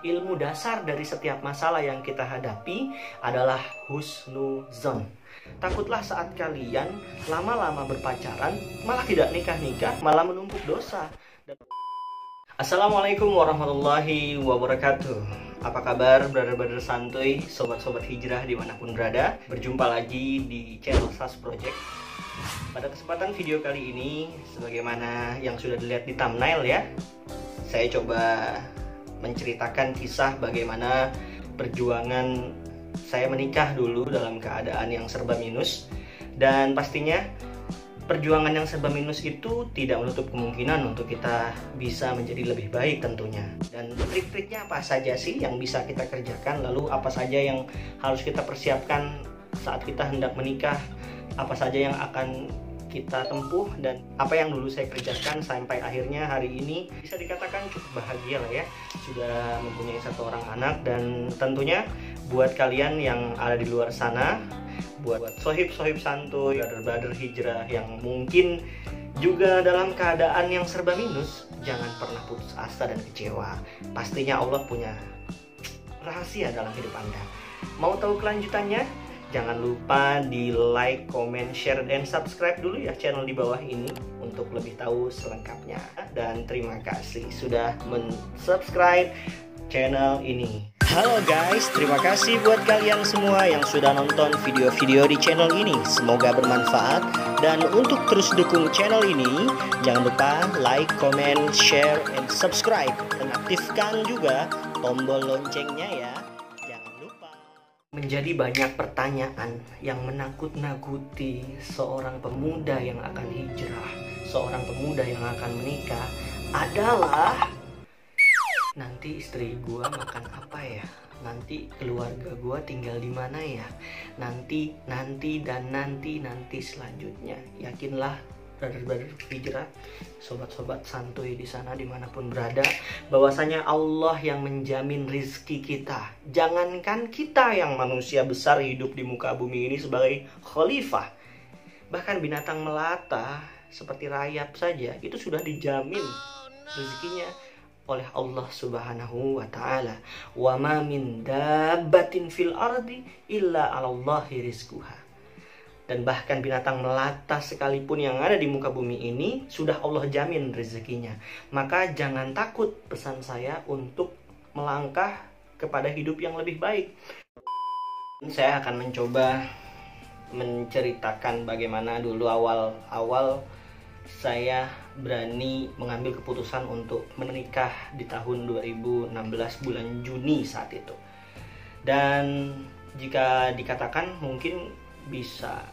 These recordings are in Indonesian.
ilmu dasar dari setiap masalah yang kita hadapi adalah husnuzon. Takutlah saat kalian lama-lama berpacaran, malah tidak nikah-nikah, malah menumpuk dosa. Assalamualaikum warahmatullahi wabarakatuh. Apa kabar brother-brother santuy, sobat-sobat hijrah dimanapun berada. Berjumpa lagi di channel SAS Project. Pada kesempatan video kali ini, sebagaimana yang sudah dilihat di thumbnail ya, saya coba menceritakan kisah bagaimana perjuangan saya menikah dulu dalam keadaan yang serba minus. Dan pastinya perjuangan yang serba minus itu tidak menutup kemungkinan untuk kita bisa menjadi lebih baik tentunya. Dan trik-triknya apa saja sih yang bisa kita kerjakan, lalu apa saja yang harus kita persiapkan saat kita hendak menikah, apa saja yang akan kita tempuh, dan apa yang dulu saya kerjakan sampai akhirnya hari ini bisa dikatakan cukup bahagia lah ya, sudah mempunyai satu orang anak. Dan tentunya buat kalian yang ada di luar sana, buat sohib-sohib santuy, brother-brother hijrah yang mungkin juga dalam keadaan yang serba minus, jangan pernah putus asa dan kecewa. Pastinya Allah punya rahasia dalam hidup Anda. Mau tahu kelanjutannya? Jangan lupa di like, comment, share, dan subscribe dulu ya channel di bawah ini untuk lebih tahu selengkapnya. Dan terima kasih sudah men-subscribe channel ini. Halo guys, terima kasih buat kalian semua yang sudah nonton video-video di channel ini. Semoga bermanfaat. Dan untuk terus dukung channel ini, jangan lupa like, comment, share, and subscribe. Dan aktifkan juga tombol loncengnya ya. Jangan lupa. Menjadi banyak pertanyaan yang menakut-nakuti seorang pemuda yang akan hijrah, seorang pemuda yang akan menikah adalah, nanti istri gua makan apa ya? Nanti keluarga gua tinggal di mana ya? Nanti selanjutnya. Yakinlah brother-brother hijrah, sobat-sobat santuy di sana dimanapun berada, bahwasanya Allah yang menjamin rizki kita. Jangankan kita yang manusia besar hidup di muka bumi ini sebagai khalifah, bahkan binatang melata seperti rayap saja itu sudah dijamin rezekinya oleh Allah Subhanahu wa taala. Wa ma min dabbatin fil ardi illa 'alallahi rizquha. Dan bahkan binatang melata sekalipun yang ada di muka bumi ini sudah Allah jamin rezekinya. Maka jangan takut, pesan saya, untuk melangkah kepada hidup yang lebih baik. Saya akan mencoba menceritakan bagaimana dulu awal-awal saya berani mengambil keputusan untuk menikah di tahun 2016 bulan Juni saat itu. Dan jika dikatakan mungkin bisa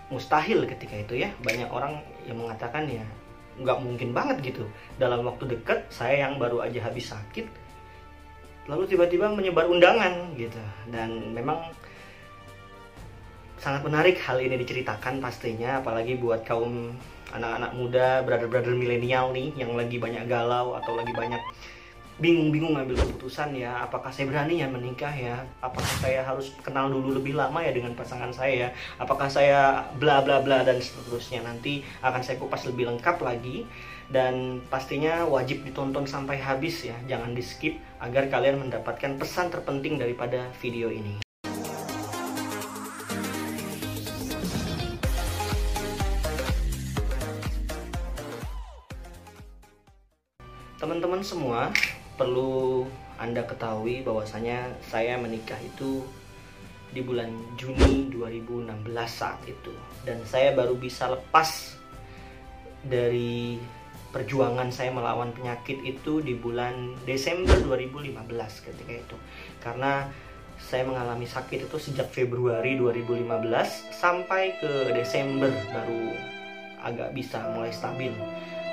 mustahil ketika itu ya, banyak orang yang mengatakan ya nggak mungkin banget gitu, dalam waktu dekat saya yang baru aja habis sakit lalu tiba-tiba menyebar undangan gitu. Dan memang sangat menarik hal ini diceritakan pastinya, apalagi buat kaum anak-anak muda, brother-brother milenial nih yang lagi banyak galau atau lagi banyak bingung-bingung ngambil keputusan ya. Apakah saya berani ya menikah ya? Apakah saya harus kenal dulu lebih lama ya dengan pasangan saya ya? Apakah saya bla bla bla dan seterusnya. Nanti akan saya kupas lebih lengkap lagi, dan pastinya wajib ditonton sampai habis ya. Jangan di skip agar kalian mendapatkan pesan terpenting daripada video ini. Teman-teman semua, perlu Anda ketahui bahwasanya saya menikah itu di bulan Juni 2016 saat itu. Dan saya baru bisa lepas dari perjuangan saya melawan penyakit itu di bulan Desember 2015 ketika itu. Karena saya mengalami sakit itu sejak Februari 2015 sampai ke Desember baru agak bisa mulai stabil.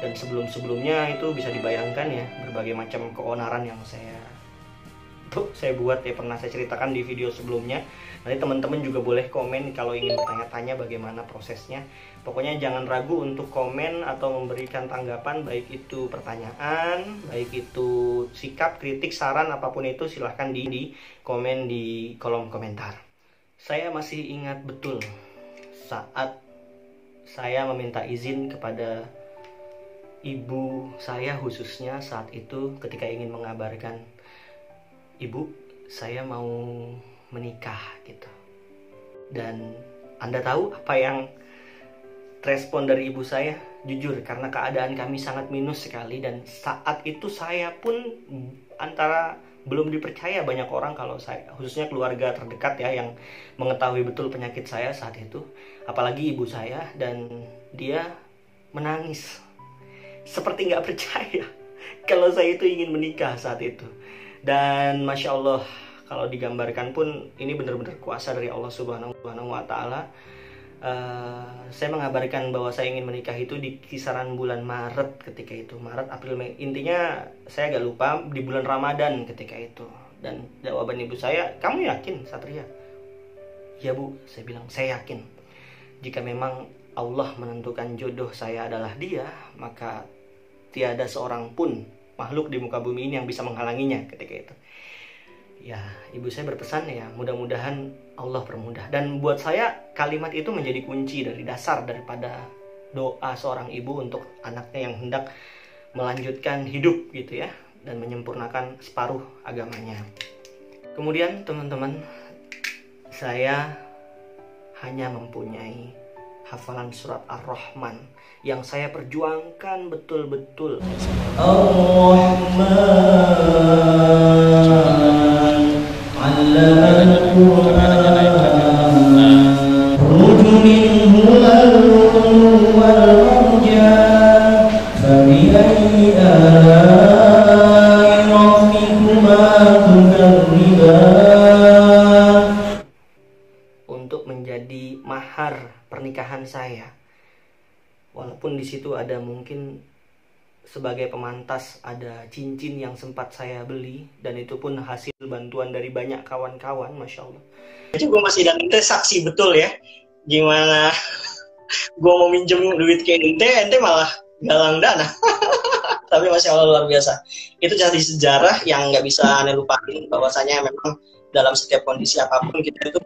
Dan sebelum-sebelumnya itu bisa dibayangkan ya, berbagai macam keonaran yang saya buat ya, pernah saya ceritakan di video sebelumnya. Nanti teman-teman juga boleh komen kalau ingin bertanya-tanya bagaimana prosesnya. Pokoknya jangan ragu untuk komen atau memberikan tanggapan, baik itu pertanyaan, baik itu sikap, kritik, saran, apapun itu silahkan di komen di kolom komentar. Saya masih ingat betul saat saya meminta izin kepada ibu saya khususnya saat itu ketika ingin mengabarkan "Ibu, saya mau menikah," gitu. Dan Anda tahu apa yang respon dari ibu saya? Jujur, karena keadaan kami sangat minus sekali, dan saat itu saya pun antara belum dipercaya banyak orang, kalau saya, khususnya keluarga terdekat ya, yang mengetahui betul penyakit saya saat itu, apalagi ibu saya, dan dia menangis seperti nggak percaya kalau saya itu ingin menikah saat itu. Dan Masya Allah, kalau digambarkan pun ini benar-benar kuasa dari Allah Subhanahu wa Ta'ala. Saya mengabarkan bahwa saya ingin menikah itu di kisaran bulan Maret ketika itu, Maret, April, Mei, intinya saya agak lupa, di bulan Ramadan ketika itu. Dan jawaban ibu saya, "Kamu yakin, Satria?" "Ya Bu," saya bilang, "saya yakin. Jika memang Allah menentukan jodoh saya adalah dia, maka tiada seorang pun makhluk di muka bumi ini yang bisa menghalanginya," ketika itu. Ya, ibu saya berpesan ya, mudah-mudahan Allah permudah. Dan buat saya kalimat itu menjadi kunci dari dasar daripada doa seorang ibu untuk anaknya yang hendak melanjutkan hidup gitu ya, dan menyempurnakan separuh agamanya. Kemudian teman-teman, saya hanya mempunyai hafalan surat Ar-Rahman yang saya perjuangkan betul-betul. Untuk menjadi mahar pernikahan saya. Walaupun di situ ada mungkin sebagai pemantas ada cincin yang sempat saya beli, dan itu pun hasil bantuan dari banyak kawan-kawan, Masya Allah. Jadi gue masih, dan ente saksi betul ya, gimana gue mau minjem duit ke ente malah galang dana. Tapi Masya Allah luar biasa. Itu jadi sejarah yang nggak bisa aneh lupain, bahwasanya memang dalam setiap kondisi apapun kita itu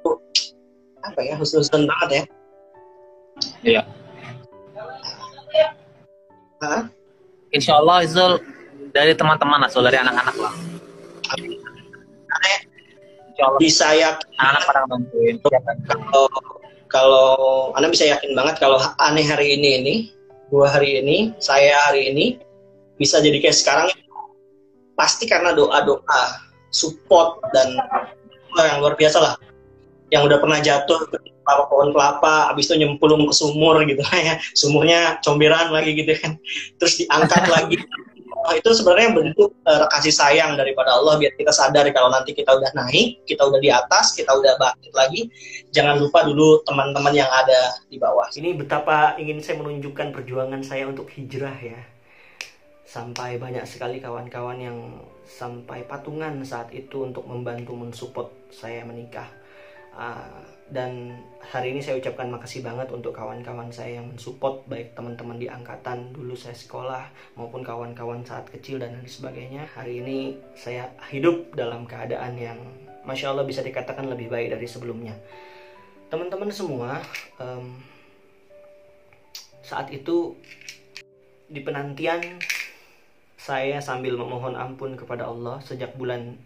apa ya, husnuzon banget ya. Iya. Hah? Insya Allah Izul dari teman-teman Azul, dari anak-anak lah. Insya Allah Bisa yakin anak-anak pada bantuin. Kalau Anda bisa yakin banget kalau aneh hari ini, gua hari ini, saya hari ini bisa jadi kayak sekarang, pasti karena doa-doa, support, dan yang luar biasa lah. Yang udah pernah jatuh ke pohon kelapa, abis itu nyemplung ke sumur gitu ya, sumurnya comberan lagi gitu kan, terus diangkat lagi. Itu sebenarnya bentuk kasih sayang daripada Allah, biar kita sadar kalau nanti kita udah naik, kita udah di atas, kita udah bangkit lagi, jangan lupa dulu teman-teman yang ada di bawah. Ini betapa ingin saya menunjukkan perjuangan saya untuk hijrah ya, sampai banyak sekali kawan-kawan yang sampai patungan saat itu untuk membantu mensupport saya menikah. Dan hari ini saya ucapkan makasih banget untuk kawan-kawan saya yang mensupport, baik teman-teman di angkatan dulu saya sekolah maupun kawan-kawan saat kecil dan lain sebagainya. Hari ini saya hidup dalam keadaan yang Masya Allah bisa dikatakan lebih baik dari sebelumnya. Teman-teman semua, saat itu di penantian saya sambil memohon ampun kepada Allah sejak bulan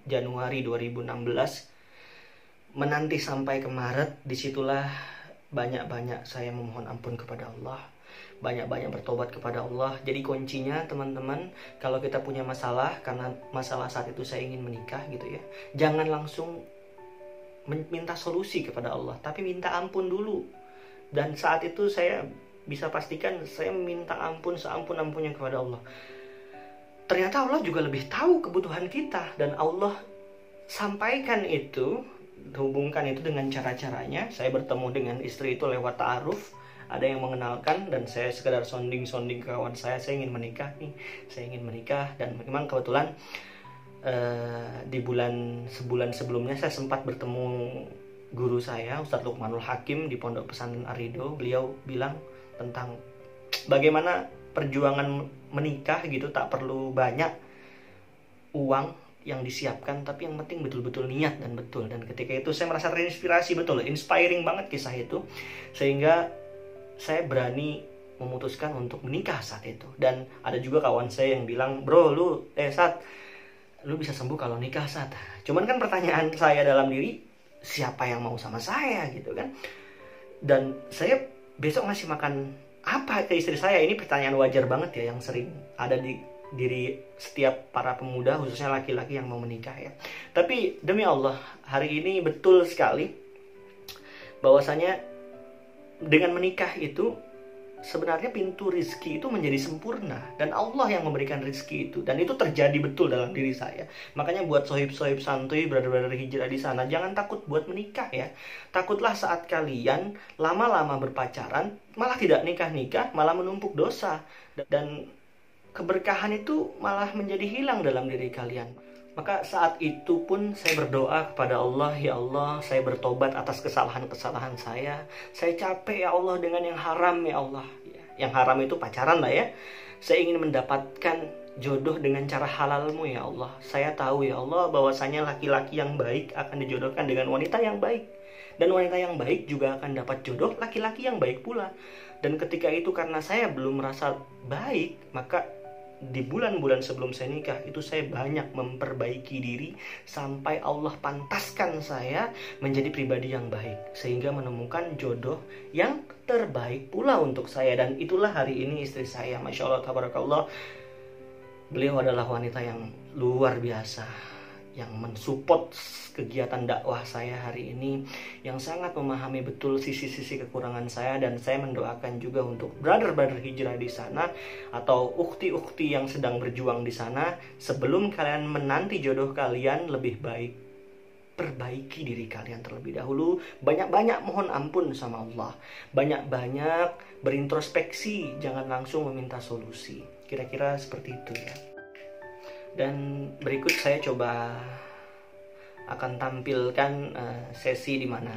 Januari 2016, menanti sampai ke Maret. Disitulah banyak-banyak saya memohon ampun kepada Allah, banyak-banyak bertobat kepada Allah. Jadi kuncinya teman-teman, kalau kita punya masalah, karena masalah saat itu saya ingin menikah gitu ya, jangan langsung minta solusi kepada Allah, tapi minta ampun dulu. Dan saat itu saya bisa pastikan saya minta ampun seampun-ampunnya kepada Allah. Ternyata Allah juga lebih tahu kebutuhan kita, dan Allah sampaikan itu, hubungkan itu dengan cara-caranya. Saya bertemu dengan istri itu lewat ta'aruf, ada yang mengenalkan, dan saya sekedar sounding ke kawan saya ingin menikah nih, saya ingin menikah. Dan memang kebetulan di sebulan sebelumnya saya sempat bertemu guru saya, Ustadz Luqmanul Hakim, di Pondok Pesantren Ar-Ridho. Beliau bilang tentang bagaimana perjuangan menikah gitu, tak perlu banyak uang yang disiapkan, tapi yang penting betul-betul niat dan betul. Dan ketika itu saya merasa terinspirasi betul, inspiring banget kisah itu, sehingga saya berani memutuskan untuk menikah saat itu. Dan ada juga kawan saya yang bilang, "Bro, lu Sat, lu bisa sembuh kalau nikah, Sat. Cuman kan pertanyaan saya dalam diri, siapa yang mau sama saya gitu kan? Dan saya besok ngasih makan apa ke istri saya? Ini pertanyaan wajar banget ya, yang sering ada di diri setiap para pemuda, khususnya laki-laki yang mau menikah ya. Tapi demi Allah, hari ini betul sekali bahwasanya dengan menikah itu sebenarnya pintu rizki itu menjadi sempurna, dan Allah yang memberikan rizki itu, dan itu terjadi betul dalam diri saya. Makanya buat sohib-sohib santuy, brother-brother hijrah di sana, jangan takut buat menikah ya. Takutlah saat kalian lama-lama berpacaran malah tidak nikah-nikah, malah menumpuk dosa, dan keberkahan itu malah menjadi hilang dalam diri kalian. Maka saat itu pun saya berdoa kepada Allah, ya Allah, saya bertobat atas kesalahan-kesalahan saya. Saya capek ya Allah dengan yang haram ya Allah. Yang haram itu pacaran lah ya. Saya ingin mendapatkan jodoh dengan cara halalmu ya Allah. Saya tahu ya Allah bahwasanya laki-laki yang baik akan dijodohkan dengan wanita yang baik. Dan wanita yang baik juga akan dapat jodoh laki-laki yang baik pula. Dan ketika itu karena saya belum merasa baik, maka di bulan-bulan sebelum saya nikah itu saya banyak memperbaiki diri sampai Allah pantaskan saya menjadi pribadi yang baik, sehingga menemukan jodoh yang terbaik pula untuk saya. Dan itulah hari ini istri saya, Masya Allah, tabarakallah. Beliau adalah wanita yang luar biasa, yang mensupport kegiatan dakwah saya hari ini, yang sangat memahami betul sisi-sisi kekurangan saya. Dan saya mendoakan juga untuk brother-brother hijrah di sana atau ukhti-ukhti yang sedang berjuang di sana, sebelum kalian menanti jodoh kalian, lebih baik perbaiki diri kalian terlebih dahulu. Banyak-banyak mohon ampun sama Allah, banyak-banyak berintrospeksi, jangan langsung meminta solusi. Kira-kira seperti itu ya. Dan berikut saya coba akan tampilkan sesi di mana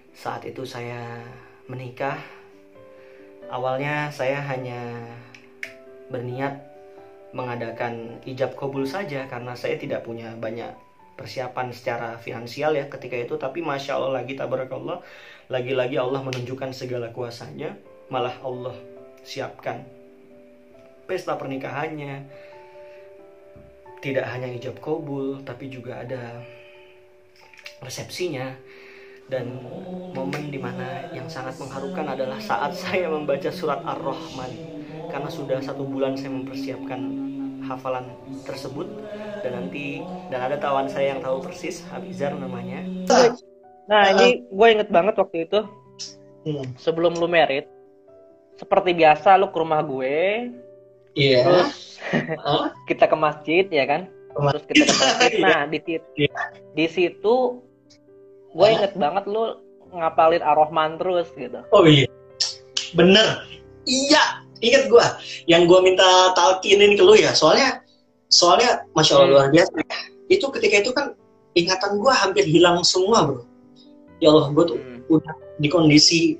saat itu saya menikah. Awalnya saya hanya berniat mengadakan ijab kabul saja karena saya tidak punya banyak persiapan secara finansial ya ketika itu. Tapi Masya Allah lagi, tabarakallah, lagi-lagi Allah menunjukkan segala kuasanya. Malah Allah siapkan pesta pernikahannya. Tidak hanya ijab kabul, tapi juga ada resepsinya. Dan momen dimana yang sangat mengharukan adalah saat saya membaca surat Ar-Rahman, karena sudah 1 bulan saya mempersiapkan hafalan tersebut. Dan ada kawan saya yang tahu persis, Habizar namanya. Nah ini gue inget banget waktu itu, sebelum lu merit, seperti biasa lu ke rumah gue. Iya. Terus kita ke masjid ya kan. Terus kita ke masjid. Nah di situ gue inget banget lu ngapalin Ar-Rahman terus gitu. Oh iya, bener. Iya, inget gue. Yang gue minta talkinin ke lu ya. Soalnya Masya Allah luar biasa. Itu ketika itu kan ingatan gue hampir hilang semua bro. Ya Allah, gue tuh udah di kondisi,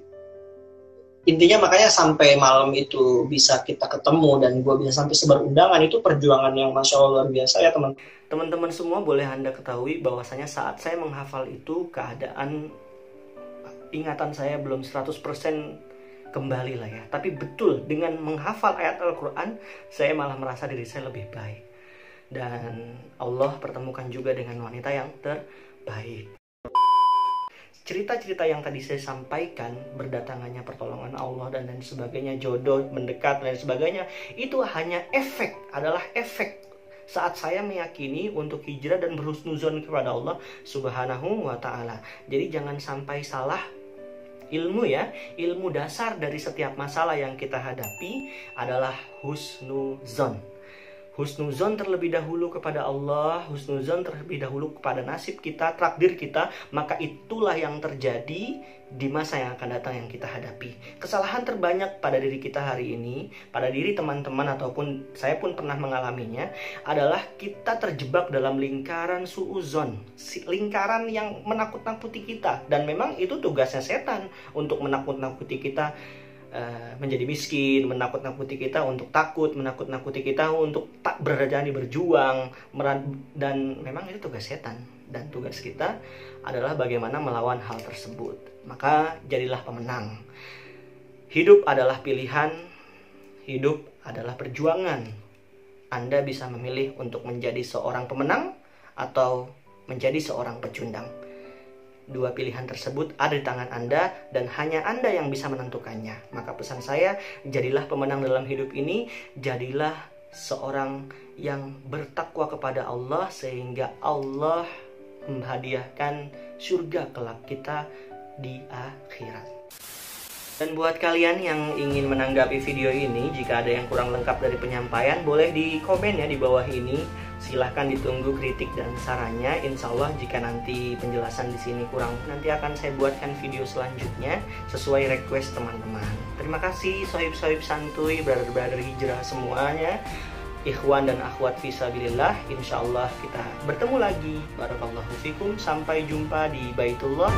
intinya makanya sampai malam itu bisa kita ketemu dan gue bisa sampai sebar undangan, itu perjuangan yang Masya Allah luar biasa ya teman. Teman-teman semua boleh Anda ketahui bahwasanya saat saya menghafal itu keadaan ingatan saya belum 100% kembali lah ya. Tapi betul dengan menghafal ayat Al-Quran, saya malah merasa diri saya lebih baik. Dan Allah pertemukan juga dengan wanita yang terbaik. Cerita-cerita yang tadi saya sampaikan, berdatangannya pertolongan Allah dan lain sebagainya, jodoh mendekat dan lain sebagainya, itu hanya adalah efek saat saya meyakini untuk hijrah dan berhusnuzon kepada Allah Subhanahu wa ta'ala. Jadi jangan sampai salah ilmu ya. Ilmu dasar dari setiap masalah yang kita hadapi adalah husnuzon. Husnuzon terlebih dahulu kepada Allah, husnuzon terlebih dahulu kepada nasib kita, takdir kita. Maka itulah yang terjadi di masa yang akan datang yang kita hadapi. Kesalahan terbanyak pada diri kita hari ini, pada diri teman-teman ataupun saya pun pernah mengalaminya, adalah kita terjebak dalam lingkaran suuzon, lingkaran yang menakut-nakuti kita. Dan memang itu tugasnya setan, untuk menakut-nakuti kita menjadi miskin, menakut-nakuti kita untuk takut, menakut-nakuti kita untuk tak berani berjuang. Dan memang itu tugas setan. Dan tugas kita adalah bagaimana melawan hal tersebut. Maka jadilah pemenang. Hidup adalah pilihan, hidup adalah perjuangan. Anda bisa memilih untuk menjadi seorang pemenang atau menjadi seorang pecundang. Dua pilihan tersebut ada di tangan Anda dan hanya Anda yang bisa menentukannya. Maka pesan saya, jadilah pemenang dalam hidup ini, jadilah seorang yang bertakwa kepada Allah sehingga Allah menghadiahkan surga kelak kita di akhirat. Dan buat kalian yang ingin menanggapi video ini, jika ada yang kurang lengkap dari penyampaian, boleh di komen ya di bawah ini. Silahkan ditunggu kritik dan sarannya. Insya Allah jika nanti penjelasan di sini kurang, nanti akan saya buatkan video selanjutnya sesuai request teman-teman. Terima kasih sohib-sohib santuy, brother-brother hijrah semuanya, ikhwan dan akhwat fisabilillah. Insya Allah kita bertemu lagi. Barakallahu fikum. Sampai jumpa di Baitullah.